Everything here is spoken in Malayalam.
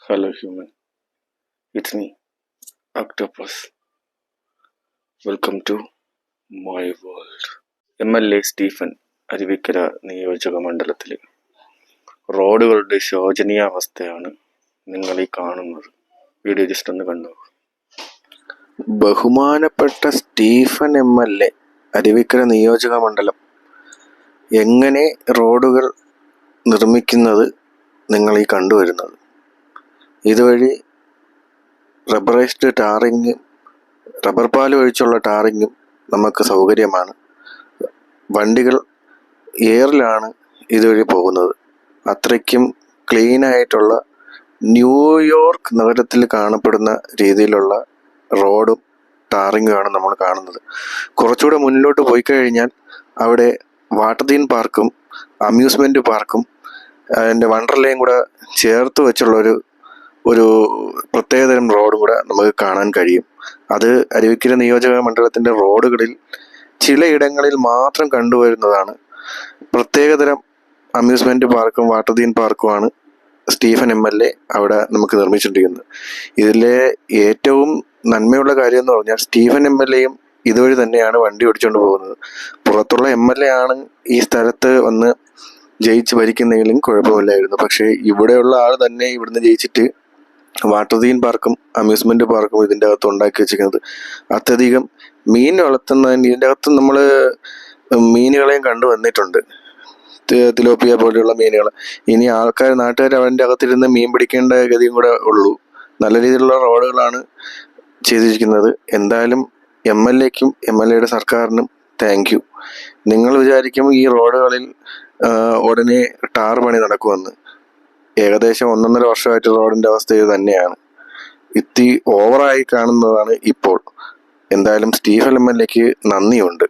Hello human, it's me, Octopus. Welcome to my world. MLA Stephen Aruvikkara നിയോജക മണ്ഡലത്തിലെ റോഡുകളുടെ ശോചനീയാവസ്ഥയാണ് നിങ്ങൾ ഈ കാണുന്നത്. വീഡിയോ ജസ്റ്റ് ഒന്ന് കണ്ടു. ബഹുമാനപ്പെട്ട സ്റ്റീഫൻ MLA അരുവിക്കര നിയോജക മണ്ഡലം എങ്ങനെ റോഡുകൾ നിർമ്മിക്കുന്നത് നിങ്ങൾ ഈ കണ്ടുവരുന്നത്. ഇതുവഴി റബ്ബറൈസ്ഡ് ടാറിങ്ങും റബ്ബർ പാൽ ഒഴിച്ചുള്ള ടാറിങ്ങും നമുക്ക് സൗകര്യമാണ്. വണ്ടികൾ എയറിലാണ് ഇതുവഴി പോകുന്നത്. അത്രയ്ക്കും ക്ലീനായിട്ടുള്ള ന്യൂയോർക്ക് നഗരത്തിൽ കാണപ്പെടുന്ന രീതിയിലുള്ള റോഡും ടാറിങ്ങുമാണ് നമ്മൾ കാണുന്നത്. കുറച്ചുകൂടെ മുന്നിലോട്ട് പോയി കഴിഞ്ഞാൽ അവിടെ വാട്ടർ തീം പാർക്കും അമ്യൂസ്മെൻറ്റ് പാർക്കും അതിൻ്റെ വണ്ടർലയും കൂടെ ചേർത്ത് വെച്ചുള്ളൊരു പ്രത്യേകതരം റോഡും കൂടെ നമുക്ക് കാണാൻ കഴിയും. അത് അരുവിക്കര നിയോജക മണ്ഡലത്തിൻ്റെ റോഡുകളിൽ ചിലയിടങ്ങളിൽ മാത്രം കണ്ടുവരുന്നതാണ്. പ്രത്യേകതരം അമ്യൂസ്മെൻറ്റ് പാർക്കും വാട്ടർ തീം പാർക്കുമാണ് സ്റ്റീഫൻ MLA അവിടെ നമുക്ക് നിർമ്മിച്ചിട്ടിരിക്കുന്നത്. ഇതിലെ ഏറ്റവും നന്മയുള്ള കാര്യം എന്ന് പറഞ്ഞാൽ സ്റ്റീഫൻ MLAയും ഇതുവഴി തന്നെയാണ് വണ്ടി ഓടിച്ചുകൊണ്ട് പോകുന്നത്. പുറത്തുള്ള MLA ആണ് ഈ സ്ഥലത്ത് വന്ന് ജയിച്ച് ഭരിക്കുന്നെങ്കിലും കുഴപ്പമില്ലായിരുന്നു. പക്ഷേ ഇവിടെയുള്ള ആൾ തന്നെ ഇവിടുന്ന് ജയിച്ചിട്ട് വാട്ടർ തീം പാർക്കും അമ്യൂസ്മെൻറ്റ് പാർക്കും ഇതിൻ്റെ അകത്ത് ഉണ്ടാക്കി വെച്ചിരിക്കുന്നത്. അത്യധികം മീൻ വളർത്തുന്നതിന് ഇതിൻ്റെ അകത്ത് നമ്മൾ മീനുകളെയും കണ്ടു വന്നിട്ടുണ്ട്, തിലോപ്പിയ പോലെയുള്ള മീനുകൾ. ഇനി നാട്ടുകാർ അവൻ്റെ അകത്തിരുന്ന് മീൻ പിടിക്കേണ്ട ഗതിയും കൂടെ ഉള്ളൂ. നല്ല രീതിയിലുള്ള റോഡുകളാണ് ചെയ്തിരിക്കുന്നത്. എന്തായാലും MLAക്കും MLAയുടെ സർക്കാരിനും താങ്ക് യു. നിങ്ങൾ വിചാരിക്കും ഈ റോഡുകളിൽ ഉടനെ ടാർ പണി നടക്കുമെന്ന്. ഏകദേശം 1.5 വർഷമായിട്ട് റോഡിൻ്റെ അവസ്ഥ ഇത് തന്നെയാണ്. ഇത്തി ഓവറായി കാണുന്നതാണ് ഇപ്പോൾ. എന്തായാലും സ്റ്റീഫൻ MLAക്ക് നന്ദിയുണ്ട്.